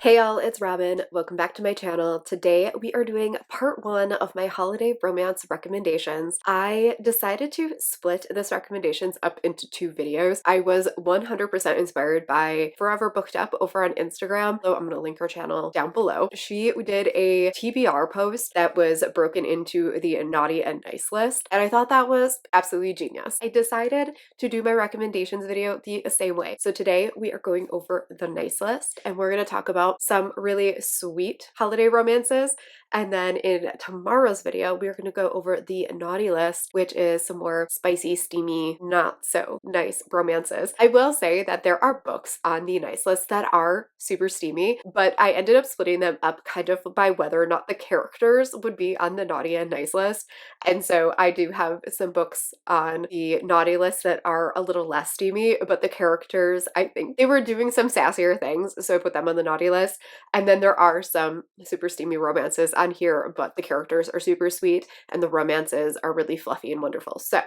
Hey y'all, it's Robin. Welcome back to my channel. Today we are doing part one of my holiday romance recommendations. I decided to split this recommendations up into two videos. I was 100% inspired by Forever Booked Up over on Instagram, so I'm going to link her channel down below. She did a TBR post that was broken into the naughty and nice list, and I thought that was absolutely genius. I decided to do my recommendations video the same way. So today we are going over the nice list, and we're going to talk about some really sweet holiday romances. And then in tomorrow's video, we're going to go over the naughty list, which is some more spicy, steamy, not so nice romances. I will say that there are books on the nice list that are super steamy, but I ended up splitting them up kind of by whether or not the characters would be on the naughty and nice list. And so I do have some books on the naughty list that are a little less steamy, but the characters, I think they were doing some sassier things, so I put them on the naughty list. And then there are some super steamy romances on here, but the characters are super sweet and the romances are really fluffy and wonderful. So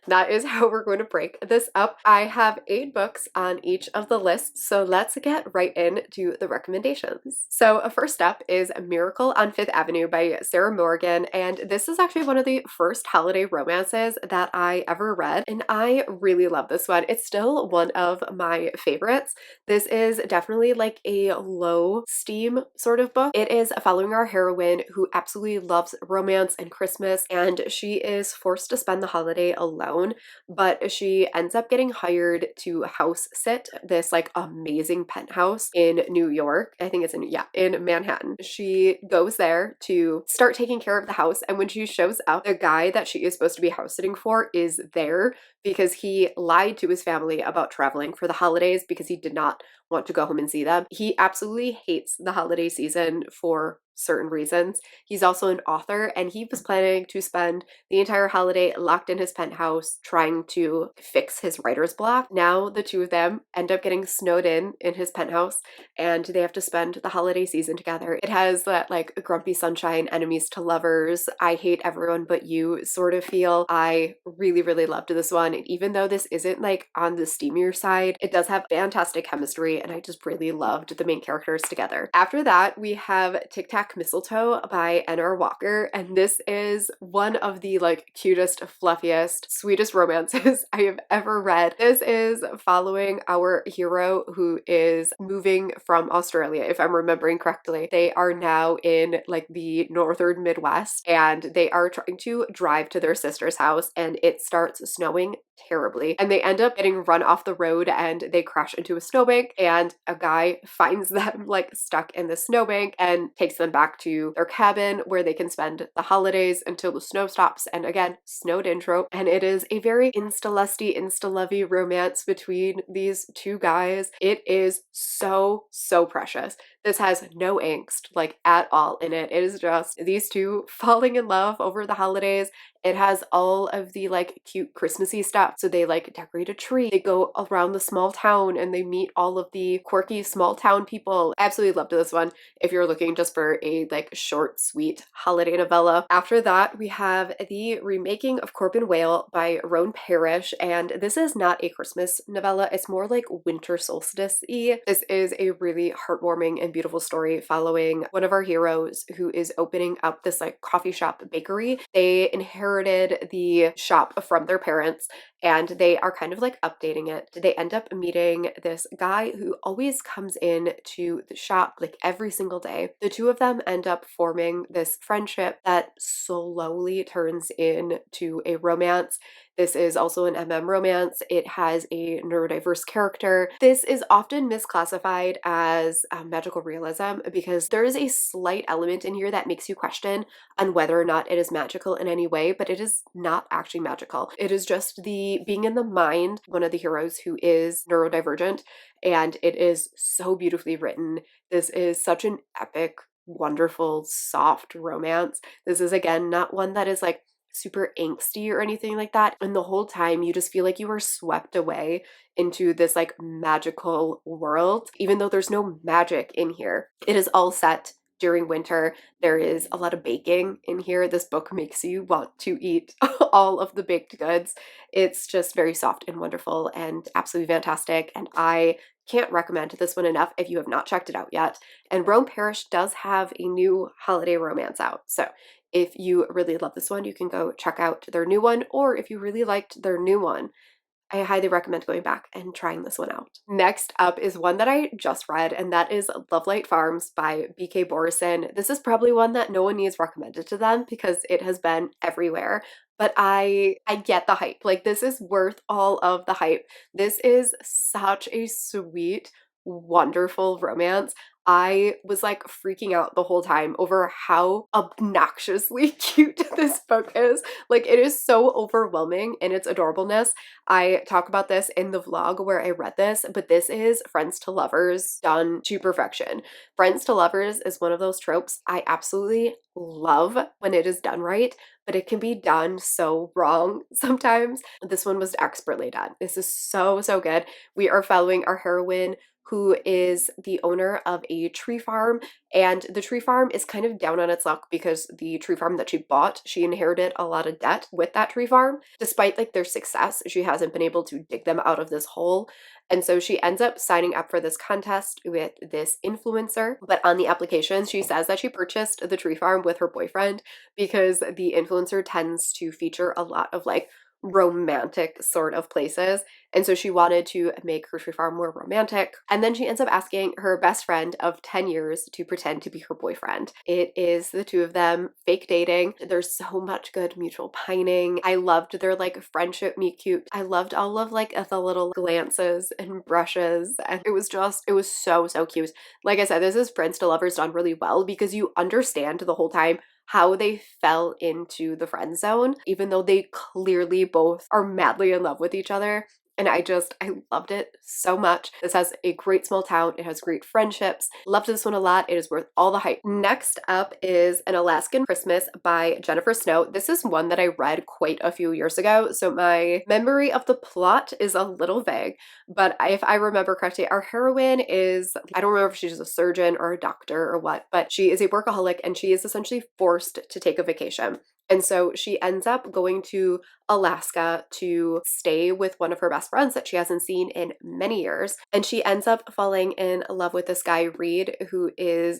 that is how we're going to break this up. I have 8 books on each of the lists, so let's get right into the recommendations. So first up is Miracle on Fifth Avenue by Sarah Morgan, and this is actually one of the first holiday romances that I ever read, and I really love this one. It's still one of my favorites. This is definitely like a low steam sort of book. It is following our heroine who absolutely loves romance and Christmas, and she is forced to spend the holiday alone, but she ends up getting hired to house sit this like amazing penthouse in New York. I think it's in Manhattan. She goes there to start taking care of the house, and when she shows up, the guy that she is supposed to be house sitting for is there because he lied to his family about traveling for the holidays because he did not want to go home and see them. He absolutely hates the holiday season for certain reasons. He's also an author, and he was planning to spend the entire holiday locked in his penthouse trying to fix his writer's block. Now the two of them end up getting snowed in his penthouse, and they have to spend the holiday season together. It has that like grumpy sunshine, enemies to lovers, I hate everyone but you sort of feel. I really, really loved this one. And even though this isn't like on the steamier side, it does have fantastic chemistry, and I just really loved the main characters together. After that, we have Tic Tac Mistletoe by N.R. Walker, and this is one of the like cutest, fluffiest, sweetest romances I have ever read. This is following our hero who is moving from Australia, if I'm remembering correctly. They are now in like the northern Midwest, and they are trying to drive to their sister's house, and it starts snowing terribly, and they end up getting run off the road and they crash into a snowbank, and a guy finds them like stuck in the snowbank and takes them back to their cabin where they can spend the holidays until the snow stops. And again, snowed intro, and it is a very insta-lusty, insta-lovey romance between these two guys. It is so precious. This has no angst like at all in it. It is just these two falling in love over the holidays. It has all of the like cute Christmassy stuff. So they like decorate a tree, they go around the small town and they meet all of the quirky small town people. I absolutely loved this one if you're looking just for a like short, sweet holiday novella. After that, we have the remaking of Corbin Whale by Roan Parrish, and this is not a Christmas novella. It's more like winter solstice-y. This is a really heartwarming and beautiful story following one of our heroes who is opening up this like coffee shop bakery. They inherit the shop from their parents, and they are kind of like updating it. They end up meeting this guy who always comes in to the shop like every single day. The two of them end up forming this friendship that slowly turns into a romance. This is also an romance. It has a neurodiverse character. This is often misclassified as magical realism because there is a slight element in here that makes you question on whether or not it is magical in any way, but it is not actually magical. It is just the being in the mind, one of the heroes who is neurodivergent, and it is so beautifully written. This is such an epic, wonderful, soft romance. This is again not one that is like super angsty or anything like that, and the whole time you just feel like you are swept away into this like magical world, even though there's no magic in here. It is all set during winter. There is a lot of baking in here. This book makes you want to eat all of the baked goods. It's just very soft and wonderful and absolutely fantastic. And I can't recommend this one enough if you have not checked it out yet. And Rome Parish does have a new holiday romance out. So if you really love this one, you can go check out their new one. Or if you really liked their new one, I highly recommend going back and trying this one out. Next up is one that I just read, and that is Lovelight Farms by B.K. Borison. This is probably one that no one needs recommended to them because it has been everywhere. But I get the hype. Like, this is worth all of the hype. This is such a sweet, wonderful romance. I was like freaking out the whole time over how obnoxiously cute this book is. Like, it is so overwhelming in its adorableness. I talk about this in the vlog where I read this, but this is Friends to Lovers done to perfection. Friends to Lovers is one of those tropes I absolutely love when it is done right, but it can be done so wrong sometimes. This one was expertly done. This is so, so good. We are following our heroine who is the owner of a tree farm, and the tree farm is kind of down on its luck because the tree farm that she bought, she inherited a lot of debt with that tree farm. Despite like their success, she hasn't been able to dig them out of this hole. And so she ends up signing up for this contest with this influencer. But on the application, she says that she purchased the tree farm with her boyfriend because the influencer tends to feature a lot of like romantic sort of places. And so she wanted to make her tree farm more romantic. And then she ends up asking her best friend of 10 years to pretend to be her boyfriend. It is the two of them fake dating. There's so much good mutual pining. I loved their like friendship meet cute. I loved all of like the little glances and brushes. And it was so, so cute. Like I said, this is Friends to Lovers done really well because you understand the whole time how they fell into the friend zone, even though they clearly both are madly in love with each other. And I loved it so much. This has a great small town. It has great friendships. Loved this one a lot. It is worth all the hype. Next up is An Alaskan Christmas by Jennifer Snow. This is one that I read quite a few years ago, so my memory of the plot is a little vague, but if I remember correctly, our heroine is, I don't remember if she's a surgeon or a doctor or what, but she is a workaholic and she is essentially forced to take a vacation. And so she ends up going to Alaska to stay with one of her best friends that she hasn't seen in many years. And she ends up falling in love with this guy, Reed, who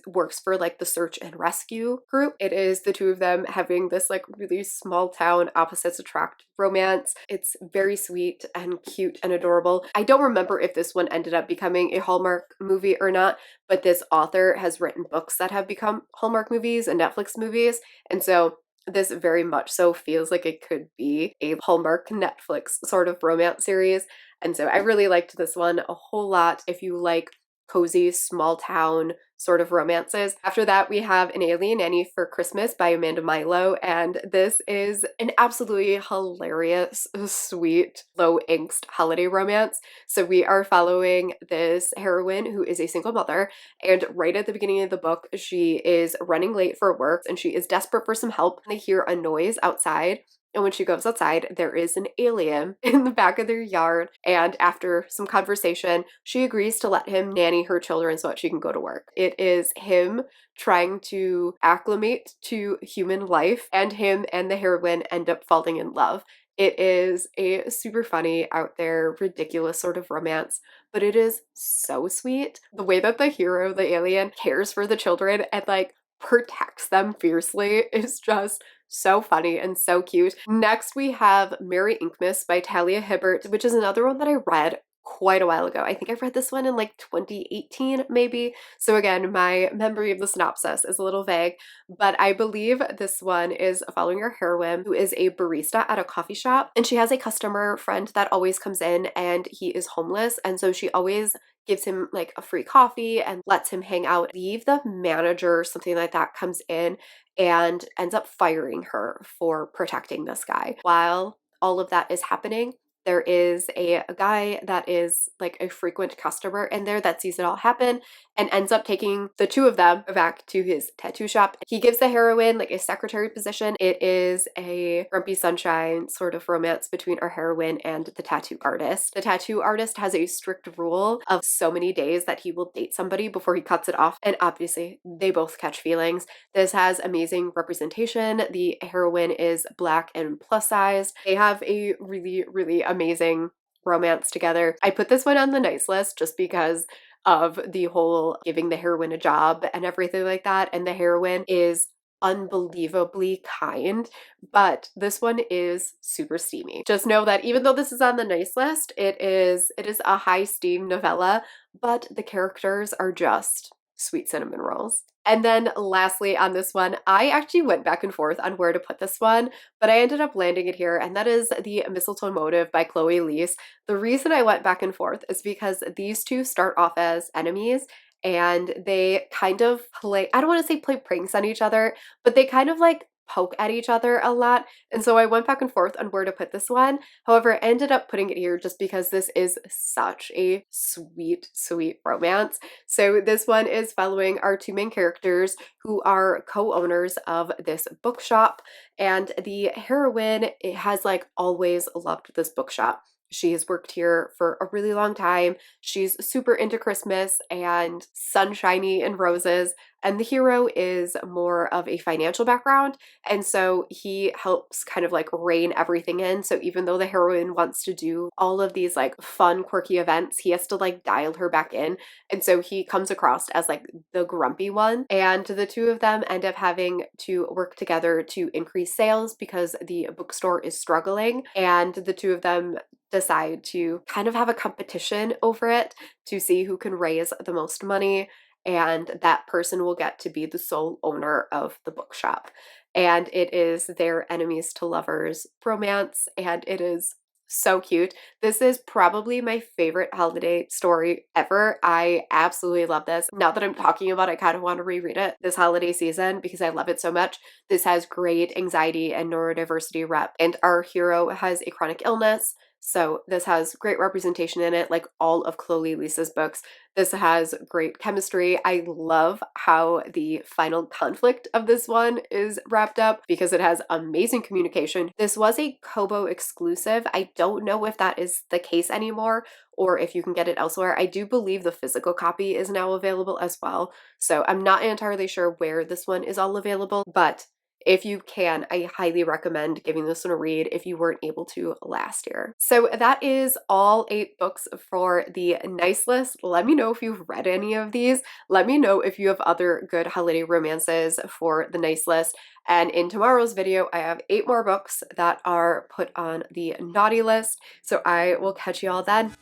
works for like the search and rescue group. It is the two of them having this like really small town opposites attract romance. It's very sweet and cute and adorable. I don't remember if this one ended up becoming a Hallmark movie or not, but this author has written books that have become Hallmark movies and Netflix movies. And so this very much so feels like it could be a Hallmark Netflix sort of romance series. And so I really liked this one a whole lot if you like cozy small town sort of romances. After that, we have An Alien Nanny for Christmas by Amanda Milo, and this is an absolutely hilarious, sweet, low angst holiday romance. So we are following this heroine who is a single mother, and right at the beginning of the book, she is running late for work and she is desperate for some help. They hear a noise outside. And when she goes outside, there is an alien in the back of their yard. And after some conversation, she agrees to let him nanny her children so that she can go to work. It is him trying to acclimate to human life, and him and the heroine end up falling in love. It is a super funny, out there, ridiculous sort of romance, but it is so sweet. The way that the hero, the alien, cares for the children and like protects them fiercely is just so funny and so cute. Next, we have Merry Inkmas by Talia Hibbert, which is another one that I read quite a while ago. I think I read this one in like 2018 maybe. So again, my memory of the synopsis is a little vague, but I believe this one is following our heroine who is a barista at a coffee shop, and she has a customer friend that always comes in and he is homeless, and so she always gives him like a free coffee and lets him hang out. Leave the manager, something like that, comes in and ends up firing her for protecting this guy. While all of that is happening, there is a guy that is like a frequent customer in there that sees it all happen and ends up taking the two of them back to his tattoo shop. He gives the heroine like a secretary position. It is a grumpy sunshine sort of romance between our heroine and the tattoo artist. The tattoo artist has a strict rule of so many days that he will date somebody before he cuts it off, and obviously they both catch feelings. This has amazing representation. The heroine is Black and plus sized. They have a really, really amazing romance together. I put this one on the nice list just because of the whole giving the heroine a job and everything like that. And the heroine is unbelievably kind, but this one is super steamy. Just know that even though this is on the nice list, it is a high steam novella, but the characters are just sweet cinnamon rolls. And then lastly on this one, I actually went back and forth on where to put this one, but I ended up landing it here, and that is the Mistletoe Motive by Chloe Leese. The reason I went back and forth is because these two start off as enemies, and they kind of play, I don't want to say play pranks on each other, but they kind of like poke at each other a lot. And so I went back and forth on where to put this one. However, I ended up putting it here just because this is such a sweet, sweet romance. So this one is following our two main characters who are co-owners of this bookshop, and the heroine has like always loved this bookshop. She has worked here for a really long time. She's super into Christmas and sunshiny and roses. And the hero is more of a financial background. And so he helps kind of like rein everything in. So even though the heroine wants to do all of these like fun, quirky events, he has to like dial her back in. And so he comes across as like the grumpy one. And the two of them end up having to work together to increase sales because the bookstore is struggling. And the two of them decide to kind of have a competition over it to see who can raise the most money, and that person will get to be the sole owner of the bookshop. And it is their enemies to lovers romance, and it is so cute. This is probably my favorite holiday story ever. I absolutely love this. Now that I'm talking about it, I kind of want to reread it this holiday season because I love it so much. This has great anxiety and neurodiversity rep, and our hero has a chronic illness. So this has great representation in it, like all of Chloe Leese's books. This has great chemistry. I love how the final conflict of this one is wrapped up because it has amazing communication. This was a Kobo exclusive. I don't know if that is the case anymore or if you can get it elsewhere. I do believe the physical copy is now available as well. So I'm not entirely sure where this one is all available, but if you can, I highly recommend giving this one a read if you weren't able to last year. So that is all 8 books for the nice list. Let me know if you've read any of these. Let me know if you have other good holiday romances for the nice list. And in tomorrow's video, I have 8 more books that are put on the naughty list. So I will catch you all then.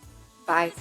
Bye.